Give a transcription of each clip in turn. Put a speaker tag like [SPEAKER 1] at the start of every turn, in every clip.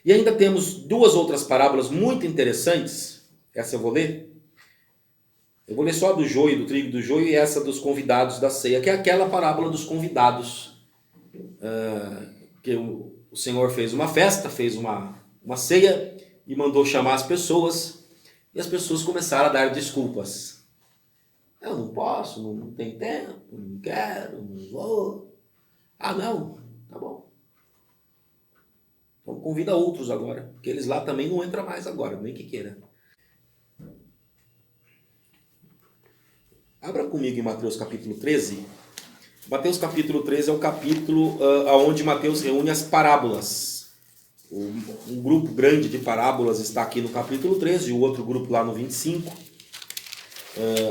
[SPEAKER 1] E ainda temos duas outras parábolas muito interessantes. Essa eu vou ler. Eu vou ler só a do joio, do trigo do joio, e essa dos convidados da ceia, que é aquela parábola dos convidados. Que o Senhor fez uma festa, fez uma ceia e mandou chamar as pessoas. E as pessoas começaram a dar desculpas. Eu não posso, não tenho tempo, não quero, não vou. Ah, não, tá bom. Então convida outros agora, porque eles lá também não entram mais agora, nem que queira. Abra comigo em Mateus capítulo 13. Mateus capítulo 13 é o capítulo onde Mateus reúne as parábolas. Um grupo grande de parábolas está aqui no capítulo 13 e o outro grupo lá no 25.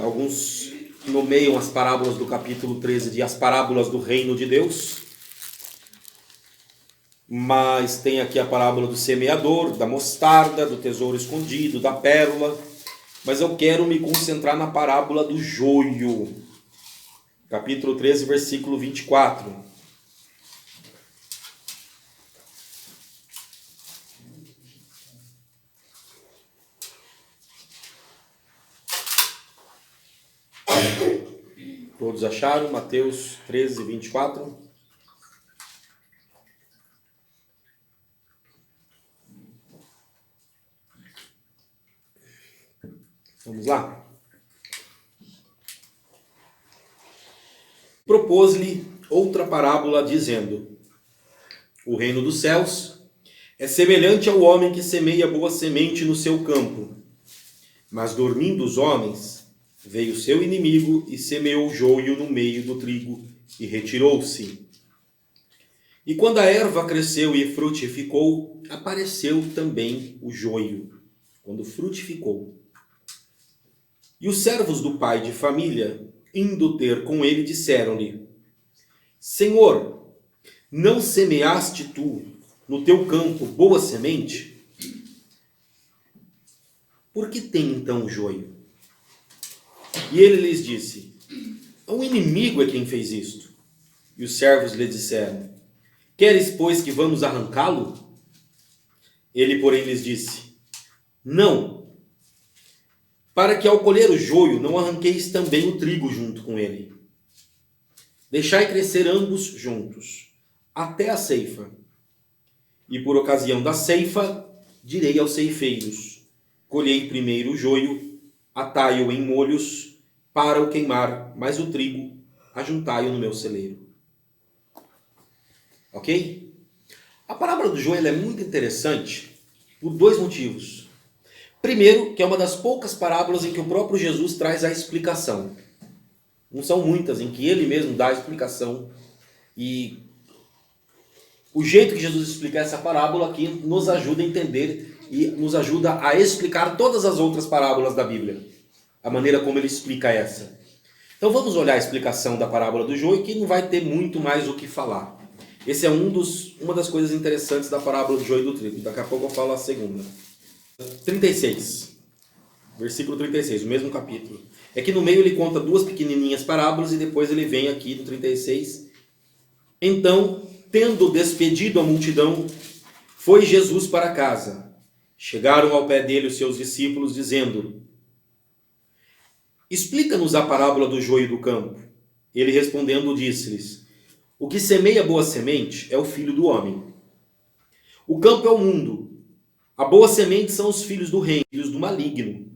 [SPEAKER 1] Alguns nomeiam as parábolas do capítulo 13 de as parábolas do reino de Deus. Mas tem aqui a parábola do semeador, da mostarda, do tesouro escondido, da pérola. Mas eu quero me concentrar na parábola do joio. Capítulo 13, versículo 24. Todos acharam? Mateus 13, 24. Vamos lá? Propôs-lhe outra parábola, dizendo: o reino dos céus é semelhante ao homem que semeia boa semente no seu campo. Mas dormindo os homens, veio seu inimigo e semeou joio no meio do trigo e retirou-se. E quando a erva cresceu e frutificou, apareceu também o joio, quando frutificou. E os servos do pai de família, indo ter com ele, disseram-lhe: Senhor, não semeaste tu no teu campo boa semente? Por que tem então o joio? E ele lhes disse: o inimigo é quem fez isto. E os servos lhe disseram: queres, pois, que vamos arrancá-lo? Ele, porém, lhes disse: não, para que ao colher o joio não arranqueis também o trigo junto com ele. Deixai crescer ambos juntos, até a ceifa. E por ocasião da ceifa, direi aos ceifeiros: colhei primeiro o joio, atai-o em molhos para o queimar, mas o trigo ajuntai-o no meu celeiro. Ok? A parábola do joio é muito interessante por dois motivos. Primeiro, que é uma das poucas parábolas em que o próprio Jesus traz a explicação. Não são muitas em que ele mesmo dá a explicação. E o jeito que Jesus explica essa parábola aqui nos ajuda a entender e nos ajuda a explicar todas as outras parábolas da Bíblia. A maneira como ele explica essa. Então vamos olhar a explicação da parábola do joio, que não vai ter muito mais o que falar. Esse é uma das coisas interessantes da parábola do joio e do trigo. Daqui a pouco eu falo a segunda. 36. Versículo 36, o mesmo capítulo. É que no meio ele conta duas pequenininhas parábolas e depois ele vem aqui no 36. Então, tendo despedido a multidão, foi Jesus para casa. Chegaram ao pé dele os seus discípulos, dizendo: explica-nos a parábola do joio e do campo. Ele respondendo disse-lhes: o que semeia boa semente é o filho do homem. O campo é o mundo. A boa semente são os filhos do reino, filhos do maligno.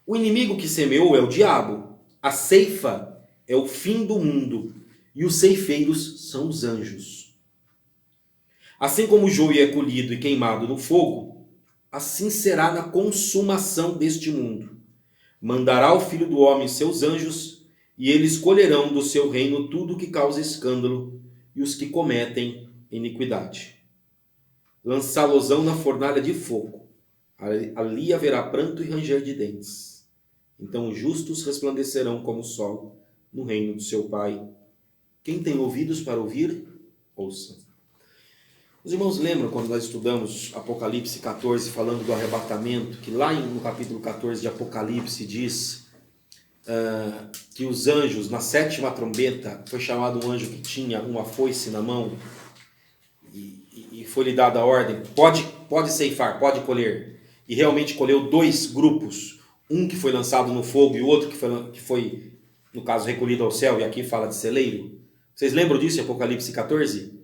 [SPEAKER 1] O inimigo que semeou é o diabo. A ceifa é o fim do mundo. E os ceifeiros são os anjos. Assim como o joio é colhido e queimado no fogo, assim será na consumação deste mundo. Mandará o Filho do Homem seus anjos, e eles colherão do seu reino tudo que causa escândalo e os que cometem iniquidade. Lançá-los-ão na fornalha de fogo. Ali haverá pranto e ranger de dentes. Então os justos resplandecerão como o sol no reino do seu Pai. Quem tem ouvidos para ouvir, ouça. Os irmãos lembram quando nós estudamos Apocalipse 14, falando do arrebatamento, que lá no capítulo 14 de Apocalipse diz que os anjos, na sétima trombeta, foi chamado um anjo que tinha uma foice na mão, e foi-lhe dada a ordem: pode pode ceifar, pode colher, e realmente colheu dois grupos, um que foi lançado no fogo e o outro que foi, no caso, recolhido ao céu, e aqui fala de celeiro. Vocês lembram disso em Apocalipse 14?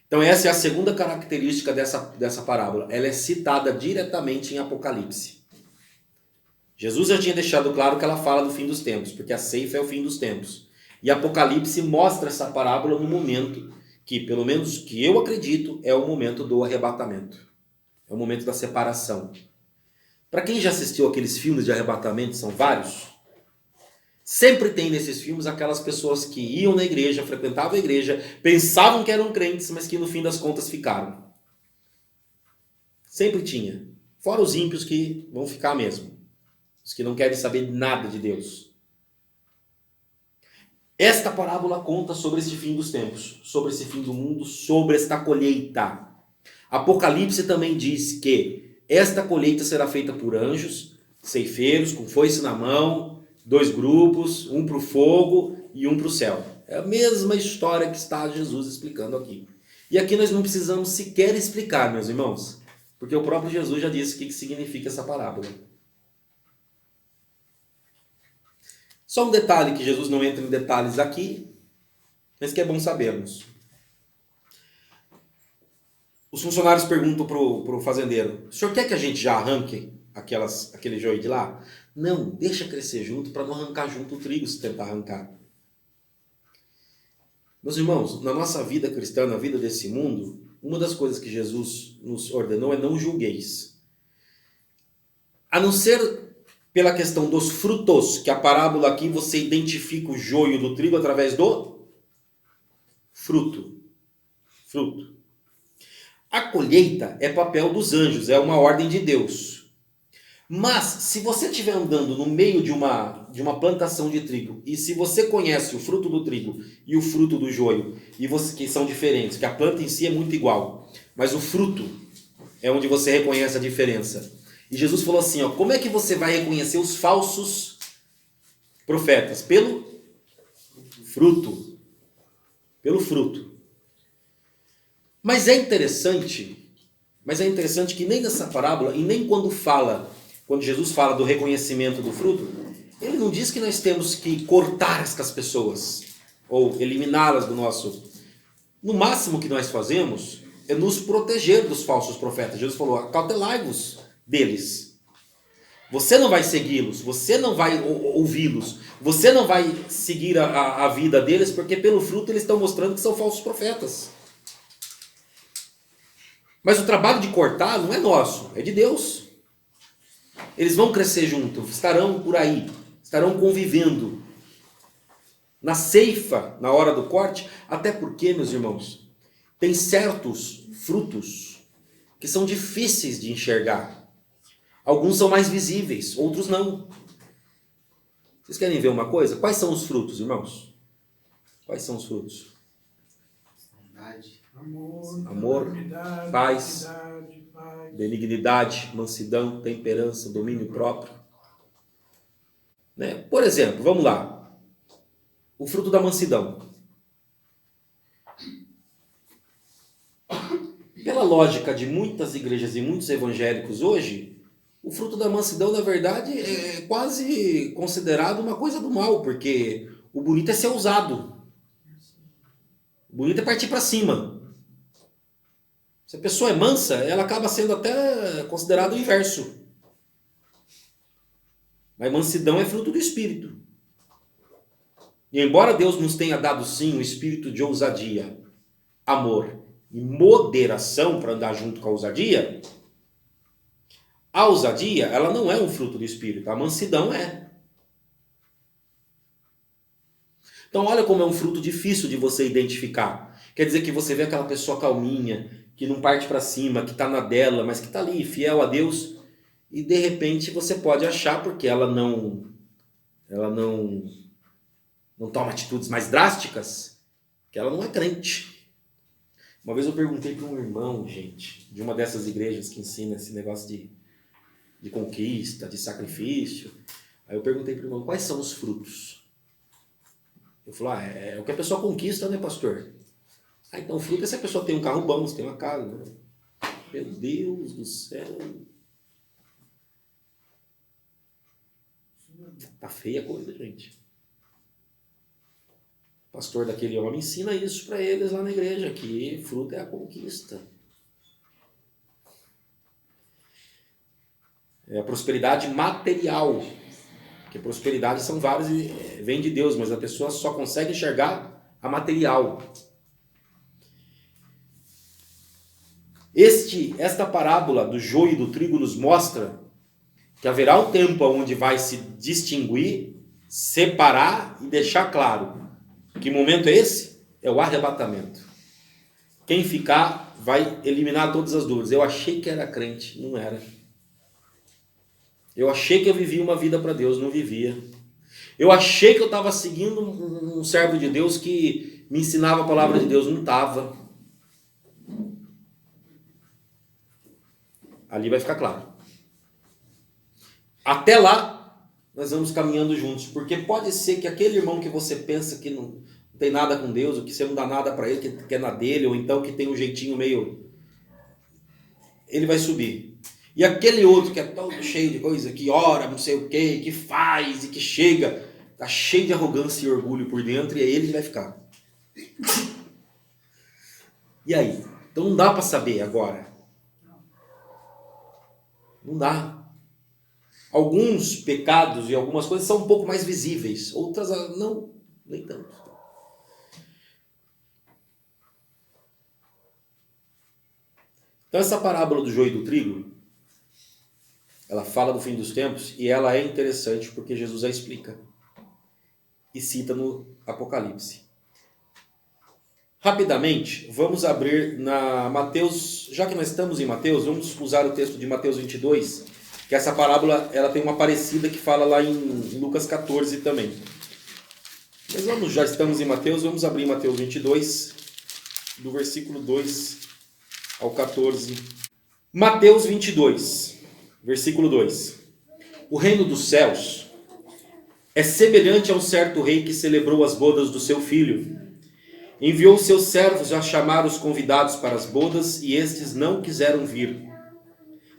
[SPEAKER 1] Então essa é a segunda característica dessa parábola. Ela é citada diretamente em Apocalipse. Jesus já tinha deixado claro que ela fala do fim dos tempos, porque a ceifa é o fim dos tempos. E Apocalipse mostra essa parábola no momento que, pelo menos que eu acredito, é o momento do arrebatamento. É o momento da separação. Para quem já assistiu aqueles filmes de arrebatamento, são vários, sempre tem nesses filmes aquelas pessoas que iam na igreja, frequentavam a igreja, pensavam que eram crentes, mas que no fim das contas ficaram. Sempre tinha. Fora os ímpios que vão ficar mesmo. Os que não querem saber nada de Deus. Esta parábola conta sobre esse fim dos tempos, sobre esse fim do mundo, sobre esta colheita. Apocalipse também diz que esta colheita será feita por anjos, ceifeiros, com foice na mão, dois grupos, um para o fogo e um para o céu. É a mesma história que está Jesus explicando aqui. E aqui nós não precisamos sequer explicar, meus irmãos, porque o próprio Jesus já disse o que significa essa parábola. Só um detalhe, que Jesus não entra em detalhes aqui, mas que é bom sabermos. Os funcionários perguntam para o fazendeiro: o senhor quer que a gente já arranque aquele joio de lá? Não, deixa crescer junto para não arrancar junto o trigo se tentar arrancar. Meus irmãos, na nossa vida cristã, na vida desse mundo, uma das coisas que Jesus nos ordenou é não julgueis. A não ser pela questão dos frutos, que a parábola aqui você identifica o joio do trigo através do fruto. Fruto. A colheita é papel dos anjos, é uma ordem de Deus. Mas, se você estiver andando no meio de uma plantação de trigo, e se você conhece o fruto do trigo e o fruto do joio, que são diferentes, que a planta em si é muito igual, mas o fruto é onde você reconhece a diferença. E Jesus falou assim, ó, como é que você vai reconhecer os falsos profetas? Pelo fruto. Pelo fruto. Mas é interessante que nem nessa parábola, e nem quando Jesus fala do reconhecimento do fruto, ele não diz que nós temos que cortar estas pessoas, ou eliminá-las do nosso... No máximo que nós fazemos é nos proteger dos falsos profetas. Jesus falou, acautelai-vos deles. Você não vai segui-los, você não vai ouvi-los, você não vai seguir a vida deles, porque pelo fruto eles estão mostrando que são falsos profetas. Mas o trabalho de cortar não é nosso, é de Deus. Eles vão crescer junto, estarão por aí, estarão convivendo na ceifa, na hora do corte, até porque, meus irmãos, tem certos frutos que são difíceis de enxergar. Alguns são mais visíveis, outros não. Vocês querem ver uma coisa? Quais são os frutos, irmãos? Quais são os frutos? Amor, paz, benignidade, mansidão, temperança, domínio próprio. Né? Por exemplo, vamos lá. O fruto da mansidão. Pela lógica de muitas igrejas e muitos evangélicos hoje, o fruto da mansidão, na verdade, é quase considerado uma coisa do mal, porque o bonito é ser ousado. O bonito é partir para cima. Se a pessoa é mansa, ela acaba sendo até considerado o inverso. Mas mansidão é fruto do Espírito. E embora Deus nos tenha dado sim um espírito de ousadia, amor e moderação para andar junto com a ousadia, ela não é um fruto do Espírito, a mansidão é. Então olha como é um fruto difícil de você identificar. Quer dizer que você vê aquela pessoa calminha, que não parte para cima, que está na dela, mas que está ali, fiel a Deus, e de repente você pode achar, porque ela não toma atitudes mais drásticas, que ela não é crente. Uma vez eu perguntei para um irmão, gente, de uma dessas igrejas que ensina esse negócio de conquista, de sacrifício. Aí eu perguntei para o irmão, quais são os frutos? Eu falei, é o que a pessoa conquista, né, pastor? Então o fruto é se a pessoa tem um carro bom, se tem uma casa. Né? Meu Deus do céu. Tá feia a coisa, gente. O pastor daquele homem ensina isso para eles lá na igreja, que fruto é a conquista. É a prosperidade material. Porque prosperidade são várias e vem de Deus, mas a pessoa só consegue enxergar a material. Esta parábola do joio e do trigo nos mostra que haverá um tempo onde vai se distinguir, separar e deixar claro. Que momento é esse? É o arrebatamento. Quem ficar vai eliminar todas as dúvidas. Eu achei que era crente, não era. Eu achei que eu vivia uma vida para Deus, não vivia. Eu achei que eu estava seguindo um servo de Deus que me ensinava a palavra de Deus, não estava. Ali vai ficar claro. Até lá, nós vamos caminhando juntos, porque pode ser que aquele irmão que você pensa que não tem nada com Deus, ou que você não dá nada para ele, que é na dele, ou então que tem um jeitinho meio... Ele vai subir. E aquele outro que é todo cheio de coisa, que ora, não sei o quê, que faz e que chega, tá cheio de arrogância e orgulho por dentro, e aí ele vai ficar. E aí? Então não dá para saber agora. Não dá. Alguns pecados e algumas coisas são um pouco mais visíveis, outras não, nem tanto. Então essa parábola do joio e do trigo, ela fala do fim dos tempos e ela é interessante porque Jesus a explica e cita no Apocalipse. Rapidamente, vamos abrir na Mateus, já que nós estamos em Mateus, vamos usar o texto de Mateus 22, que essa parábola ela tem uma parecida que fala lá em Lucas 14 também. Mas já estamos em Mateus, vamos abrir Mateus 22, do versículo 2 ao 14. Mateus 22, versículo 2. O reino dos céus é semelhante a um certo rei que celebrou as bodas do seu filho. Enviou seus servos a chamar os convidados para as bodas e estes não quiseram vir.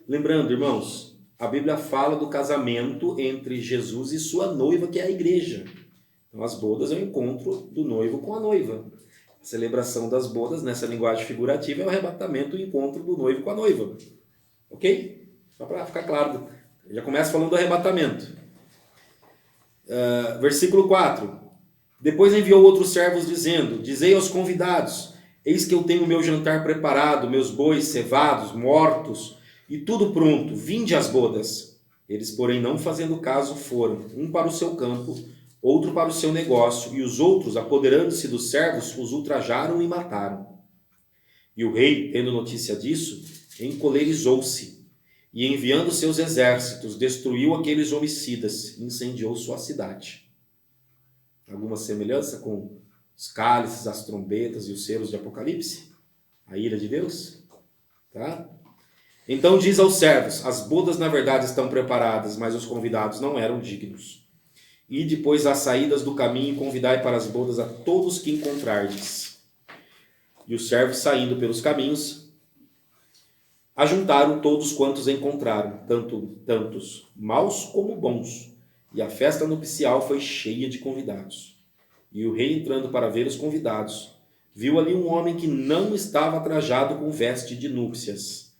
[SPEAKER 1] Lembrando, irmãos, a Bíblia fala do casamento entre Jesus e sua noiva, que é a igreja. Então as bodas é o encontro do noivo com a noiva. A celebração das bodas, nessa linguagem figurativa, é o arrebatamento, o encontro do noivo com a noiva. Ok? Só para ficar claro. Já começa falando do arrebatamento. Versículo 4. Depois enviou outros servos dizendo: Dizei aos convidados, eis que eu tenho o meu jantar preparado, meus bois cevados, mortos, e tudo pronto, vinde às bodas. Eles, porém, não fazendo caso, foram, um para o seu campo, outro para o seu negócio, e os outros, apoderando-se dos servos, os ultrajaram e mataram. E o rei, tendo notícia disso, encolerizou-se, e enviando seus exércitos, destruiu aqueles homicidas, e incendiou sua cidade. Alguma semelhança com os cálices, as trombetas e os selos de Apocalipse? A ira de Deus? Tá? Então diz aos servos: as bodas na verdade estão preparadas, mas os convidados não eram dignos. E depois às saídas do caminho convidai para as bodas a todos que encontrardes. E os servos, saindo pelos caminhos, ajuntaram todos quantos encontraram, tantos maus como bons. E a festa nupcial foi cheia de convidados. E o rei, entrando para ver os convidados, viu ali um homem que não estava trajado com veste de núpcias.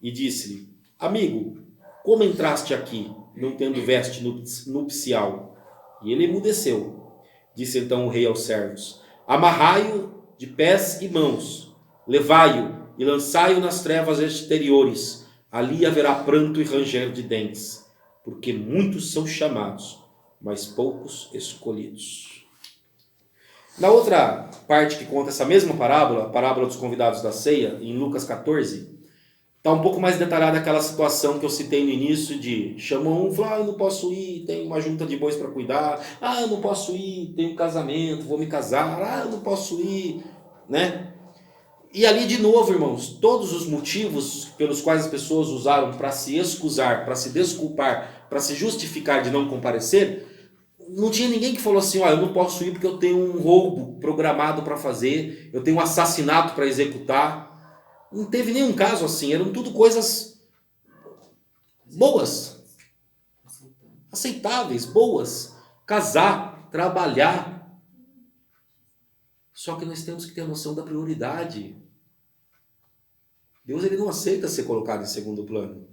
[SPEAKER 1] E disse-lhe: Amigo, como entraste aqui, não tendo veste nupcial? E ele emudeceu. Disse então o rei aos servos: Amarrai-o de pés e mãos, levai-o e lançai-o nas trevas exteriores. Ali haverá pranto e ranger de dentes. Porque muitos são chamados, mas poucos escolhidos. Na outra parte que conta essa mesma parábola, a parábola dos convidados da ceia, em Lucas 14, está um pouco mais detalhada aquela situação que eu citei no início de chamou um, falou: eu não posso ir, tenho uma junta de bois para cuidar, eu não posso ir, tenho um casamento, vou me casar, eu não posso ir, né? E ali de novo, irmãos, todos os motivos pelos quais as pessoas usaram para se excusar, para se desculpar, para se justificar de não comparecer, não tinha ninguém que falou assim: eu não posso ir porque eu tenho um roubo programado para fazer, eu tenho um assassinato para executar. Não teve nenhum caso assim, eram tudo coisas boas, aceitáveis, boas. Casar, trabalhar. Só que nós temos que ter a noção da prioridade. Deus, ele não aceita ser colocado em segundo plano.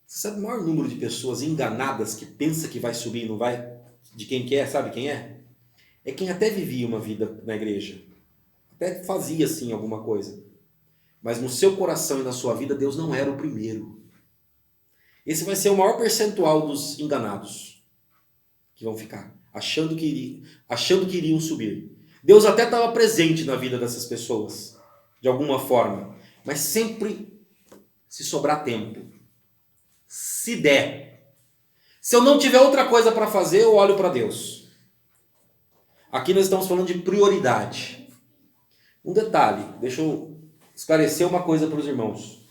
[SPEAKER 1] Você sabe o maior número de pessoas enganadas que pensa que vai subir e não vai? De quem que é? Sabe quem é? É quem até vivia uma vida na igreja. Até fazia assim alguma coisa. Mas no seu coração e na sua vida, Deus não era o primeiro. Esse vai ser o maior percentual dos enganados que vão ficar, achando que iriam subir. Deus até estava presente na vida dessas pessoas, de alguma forma, mas sempre se sobrar tempo. Se der. Se eu não tiver outra coisa para fazer, eu olho para Deus. Aqui nós estamos falando de prioridade. Um detalhe, deixa eu esclarecer uma coisa para os irmãos.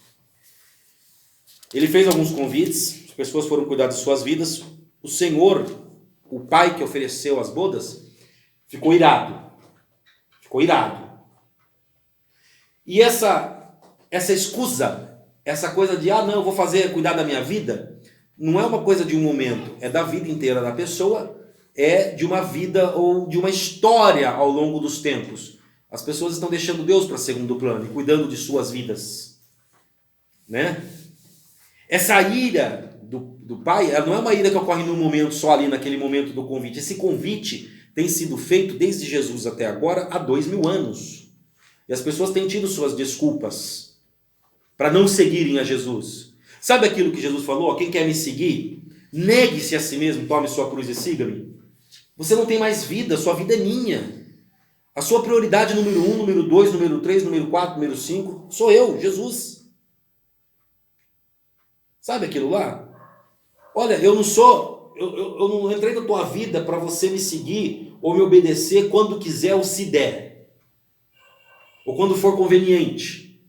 [SPEAKER 1] Ele fez alguns convites, as pessoas foram cuidar de suas vidas. O Senhor, o pai que ofereceu as bodas, ficou irado. Ficou irado. E essa escusa, essa coisa de, não, eu vou cuidar da minha vida, não é uma coisa de um momento, é da vida inteira da pessoa, é de uma vida ou de uma história ao longo dos tempos. As pessoas estão deixando Deus para segundo plano e cuidando de suas vidas. Né? Essa ira do pai, ela não é uma ira que ocorre num momento só ali, naquele momento do convite. Esse convite tem sido feito desde Jesus até agora há 2000 anos. E as pessoas têm tido suas desculpas para não seguirem a Jesus. Sabe aquilo que Jesus falou? Quem quer me seguir, negue-se a si mesmo, tome sua cruz e siga-me. Você não tem mais vida, sua vida é minha. A sua prioridade número 1, número 2, número 3, número 4, número 5, sou eu, Jesus. Sabe aquilo lá? Olha, eu não entrei na tua vida para você me seguir ou me obedecer quando quiser ou se der. Ou quando for conveniente.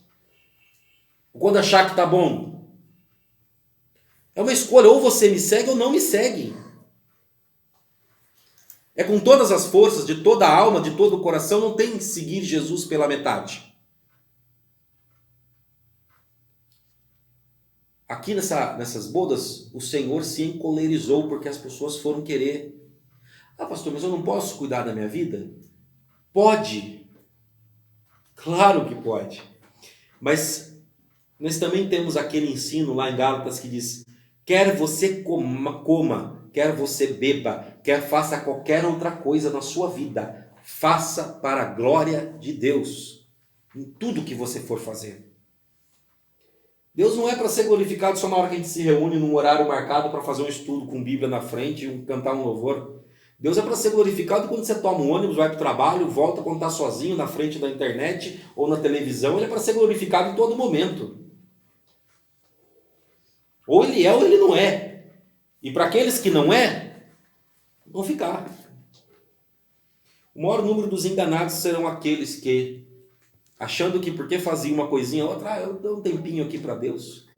[SPEAKER 1] Ou quando achar que tá bom. É uma escolha, ou você me segue ou não me segue. É com todas as forças, de toda a alma, de todo o coração, não tem que seguir Jesus pela metade. Aqui nessas bodas, o Senhor se encolerizou porque as pessoas foram querer. Pastor, mas eu não posso cuidar da minha vida? Pode. Claro que pode. Mas nós também temos aquele ensino lá em Gálatas que diz: quer você coma, quer você beba, quer faça qualquer outra coisa na sua vida, faça para a glória de Deus, em tudo que você for fazer. Deus não é para ser glorificado só na hora que a gente se reúne num horário marcado para fazer um estudo com Bíblia na frente, cantar um louvor. Deus é para ser glorificado quando você toma um ônibus, vai para o trabalho, volta quando está sozinho na frente da internet ou na televisão. Ele é para ser glorificado em todo momento. Ou ele é ou ele não é. E para aqueles que não é, vão ficar. O maior número dos enganados serão aqueles que, achando que porque fazia uma coisinha ou outra, eu dou um tempinho aqui para Deus.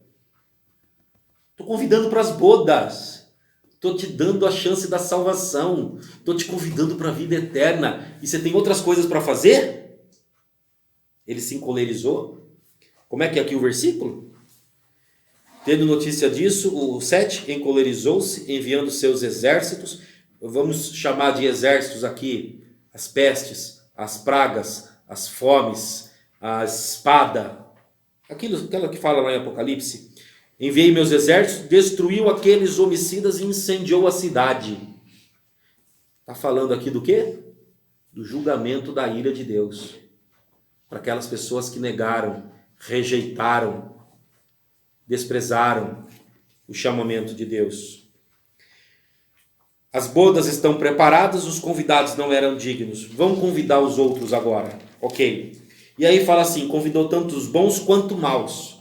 [SPEAKER 1] Estou convidando para as bodas. Estou te dando a chance da salvação. Estou te convidando para a vida eterna. E você tem outras coisas para fazer? Ele se encolerizou. Como é que é aqui o versículo? Tendo notícia disso, o 7, encolerizou-se, enviando seus exércitos. Vamos chamar de exércitos aqui as pestes, as pragas, as fomes, a espada. Aquela que fala lá em Apocalipse. Enviei meus exércitos, destruiu aqueles homicidas e incendiou a cidade. Está falando aqui do quê? Do julgamento da ira de Deus. Para aquelas pessoas que negaram, rejeitaram, desprezaram o chamamento de Deus. As bodas estão preparadas, os convidados não eram dignos. Vamos convidar os outros agora. Ok. E aí fala assim, convidou tanto os bons quanto maus.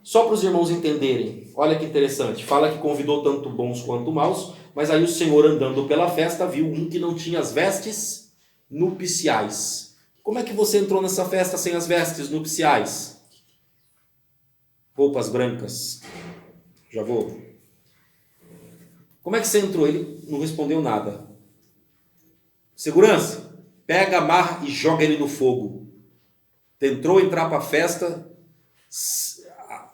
[SPEAKER 1] Só para os irmãos entenderem, olha que interessante, fala que convidou tanto bons quanto maus, mas aí o Senhor andando pela festa viu um que não tinha as vestes nupciais. Como é que você entrou nessa festa sem as vestes nupciais? Roupas brancas. Já vou. Como é que você entrou? Ele não respondeu nada. Segurança, pega, amarra e joga ele no fogo. tentou entrar para a festa,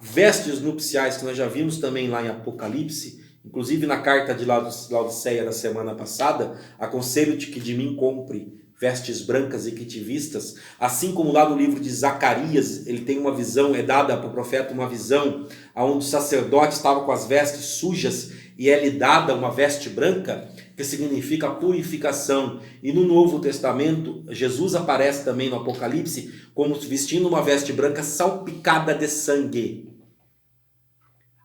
[SPEAKER 1] vestes nupciais, que nós já vimos também lá em Apocalipse, inclusive na carta de Laodiceia da semana passada, aconselho-te que de mim compre vestes brancas e que te vistas, assim como lá no livro de Zacarias, ele tem uma visão, é dada para o profeta uma visão, onde o sacerdote estava com as vestes sujas e é-lhe dada uma veste branca, que significa purificação. E no Novo Testamento, Jesus aparece também no Apocalipse como vestindo uma veste branca salpicada de sangue.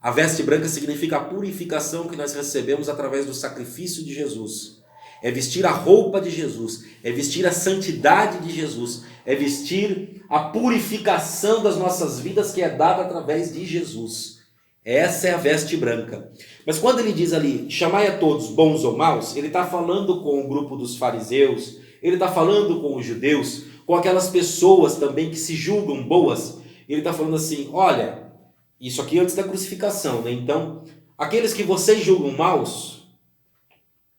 [SPEAKER 1] A veste branca significa a purificação que nós recebemos através do sacrifício de Jesus. É vestir a roupa de Jesus, é vestir a santidade de Jesus, é vestir a purificação das nossas vidas que é dada através de Jesus. Essa é a veste branca. Mas quando ele diz ali, chamai a todos bons ou maus, ele está falando com o grupo dos fariseus, ele está falando com os judeus, com aquelas pessoas também que se julgam boas. Ele está falando assim, olha, isso aqui antes da crucificação, né? Então, aqueles que vocês julgam maus,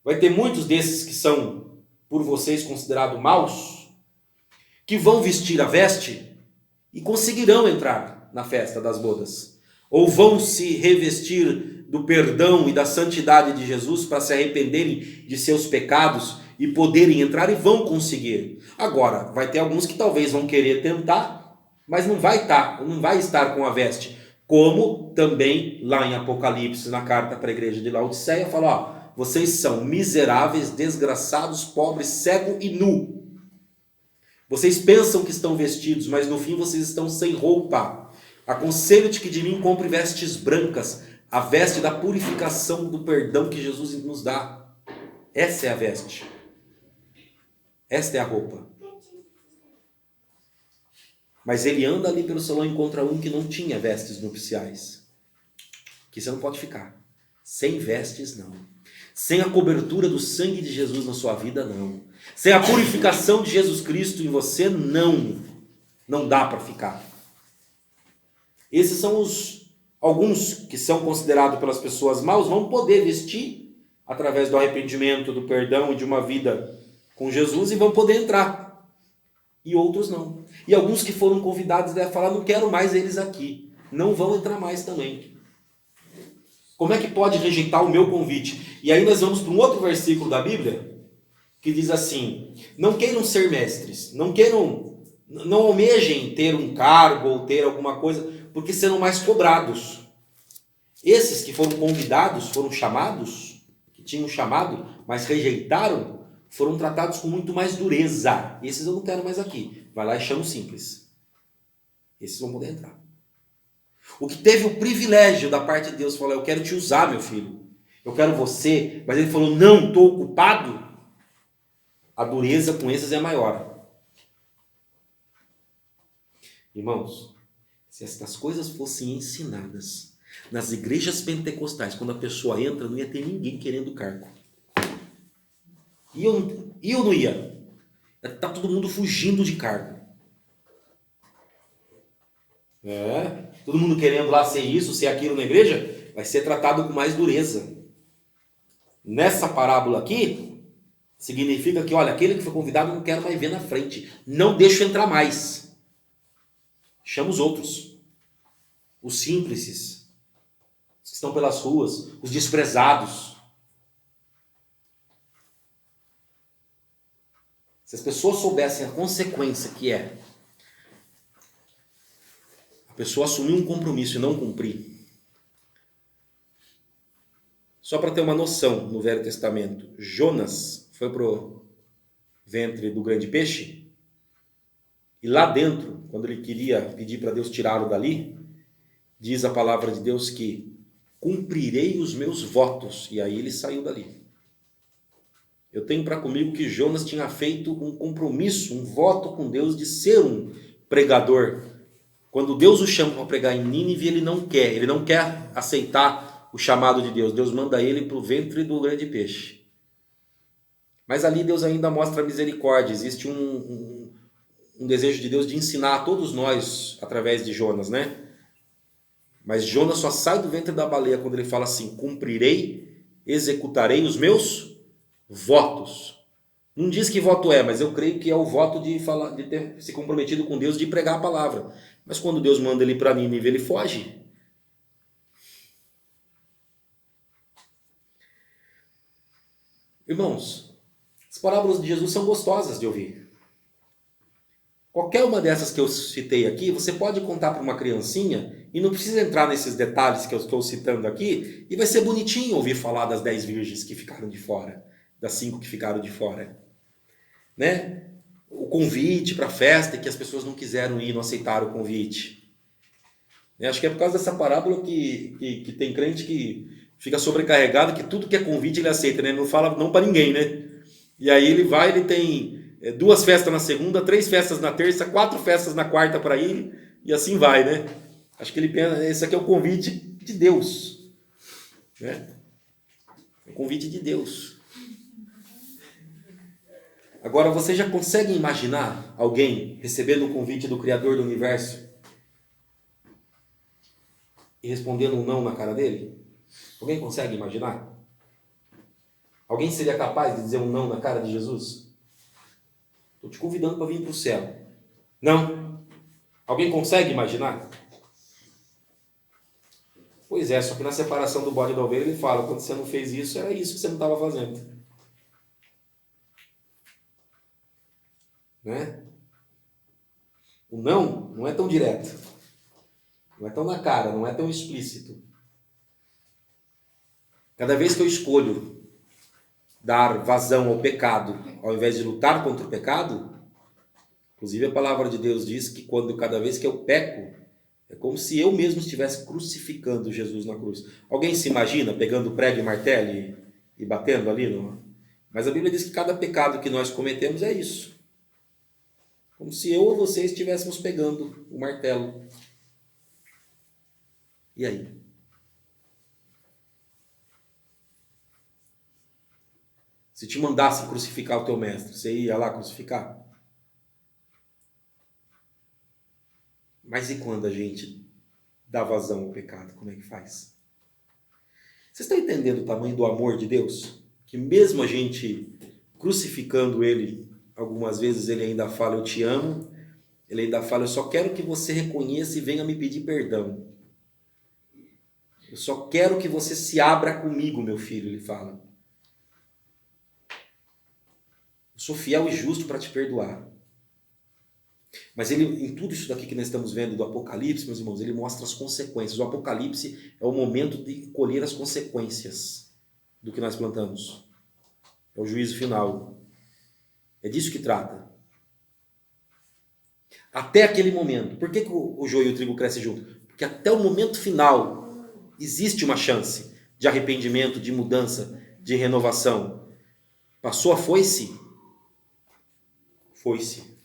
[SPEAKER 1] vai ter muitos desses que são, por vocês, considerados maus, que vão vestir a veste e conseguirão entrar na festa das bodas. Ou vão se revestir do perdão e da santidade de Jesus para se arrependerem de seus pecados e poderem entrar e vão conseguir. Agora, vai ter alguns que talvez vão querer tentar, mas não vai estar com a veste. Como também lá em Apocalipse, na carta para a igreja de Laodiceia, fala, ó, vocês são miseráveis, desgraçados, pobres, cego e nu. Vocês pensam que estão vestidos, mas no fim vocês estão sem roupa. Aconselho-te que de mim compre vestes brancas, a veste da purificação do perdão que Jesus nos dá. Essa é a veste. Esta é a roupa. Mas ele anda ali pelo salão e encontra um que não tinha vestes nupciais. Que você não pode ficar. Sem vestes, não. Sem a cobertura do sangue de Jesus na sua vida, não. Sem a purificação de Jesus Cristo em você, não. Não dá para ficar. Esses são alguns que são considerados pelas pessoas maus, vão poder vestir através do arrependimento, do perdão e de uma vida com Jesus e vão poder entrar. E outros não. E alguns que foram convidados devem falar, não quero mais eles aqui. Não vão entrar mais também. Como é que pode rejeitar o meu convite? E aí nós vamos para um outro versículo da Bíblia, que diz assim, não queiram ser mestres, não almejem ter um cargo ou ter alguma coisa, porque serão mais cobrados. Esses que foram convidados, foram chamados, que tinham chamado, mas rejeitaram, foram tratados com muito mais dureza. Esses eu não quero mais aqui. Vai lá e chama o simples. Esses vão poder entrar. O que teve o privilégio da parte de Deus, falou, eu quero te usar, meu filho. Eu quero você. Mas ele falou, não, estou ocupado. A dureza com esses é maior. Irmãos, se estas coisas fossem ensinadas nas igrejas pentecostais, quando a pessoa entra, não ia ter ninguém querendo cargo. E eu não ia. Está todo mundo fugindo de cargo. Todo mundo querendo lá ser isso, ser aquilo na igreja, vai ser tratado com mais dureza. Nessa parábola aqui, significa que, olha, aquele que foi convidado não quero mais ver na frente. Não deixo entrar mais. Chama os outros. Os simples. Os que estão pelas ruas. Os desprezados. Se as pessoas soubessem a consequência que é a pessoa assumir um compromisso e não cumprir. Só para ter uma noção, no Velho Testamento, Jonas foi para o ventre do grande peixe e lá dentro, quando ele queria pedir para Deus tirá-lo dali, diz a palavra de Deus que cumprirei os meus votos, e aí ele saiu dali. Eu tenho para comigo que Jonas tinha feito um compromisso, um voto com Deus de ser um pregador. Quando Deus o chama para pregar em Nínive, ele não quer aceitar o chamado de Deus. Deus manda ele para o ventre do grande peixe. Mas ali Deus ainda mostra misericórdia. Existe um desejo de Deus de ensinar a todos nós através de Jonas, né? Mas Jonas só sai do ventre da baleia quando ele fala assim, cumprirei, executarei os meus votos. Não diz que voto é, mas eu creio que é o voto de falar, de ter se comprometido com Deus, de pregar a palavra. Mas quando Deus manda ele para Nínive, ele foge. Irmãos, as parábolas de Jesus são gostosas de ouvir. Qualquer uma dessas que eu citei aqui, você pode contar para uma criancinha e não precisa entrar nesses detalhes que eu estou citando aqui, e vai ser bonitinho ouvir falar das 10 virgens que ficaram de fora, das 5 que ficaram de fora. Né? O convite para a festa e que as pessoas não quiseram ir, não aceitaram o convite. Acho que é por causa dessa parábola que tem crente que fica sobrecarregado, que tudo que é convite ele aceita, né? Não fala não para ninguém, né? E aí ele vai, ele tem 2 festas na segunda, 3 festas na terça, 4 festas na quarta para ir, e assim vai, né? Acho que ele pensa, esse aqui é o convite de Deus. Né? O convite de Deus. Agora, você já consegue imaginar alguém recebendo o convite do Criador do Universo e respondendo um não na cara dele? Alguém consegue imaginar? Alguém seria capaz de dizer um não na cara de Jesus? Estou te convidando para vir para o céu. Não? Alguém consegue imaginar? Pois é, só que na separação do bode e da ovelha ele fala, quando você não fez isso, era isso que você não estava fazendo. Né? O não é tão direto, não é tão na cara, não é tão explícito. Cada vez que eu escolho dar vazão ao pecado, ao invés de lutar contra o pecado, inclusive a palavra de Deus diz que cada vez que eu peco, é como se eu mesmo estivesse crucificando Jesus na cruz. Alguém se imagina pegando prego e martelo e batendo ali? Não? Mas a Bíblia diz que cada pecado que nós cometemos é isso. Como se eu ou você estivéssemos pegando o martelo. E aí? Se te mandasse crucificar o teu mestre, você ia lá crucificar? Mas e quando a gente dá vazão ao pecado? Como é que faz? Vocês estão entendendo o tamanho do amor de Deus? Que mesmo a gente crucificando Ele, algumas vezes Ele ainda fala, eu te amo. Ele ainda fala, eu só quero que você reconheça e venha me pedir perdão. Eu só quero que você se abra comigo, meu filho, ele fala. Eu sou fiel e justo para te perdoar. Mas ele, em tudo isso daqui que nós estamos vendo do Apocalipse, meus irmãos, ele mostra as consequências. O Apocalipse é o momento de colher as consequências do que nós plantamos. É o juízo final. É disso que trata. Até aquele momento. Por que o joio e o trigo crescem junto? Porque até o momento final existe uma chance de arrependimento, de mudança, de renovação. Passou a foice? Foi-se.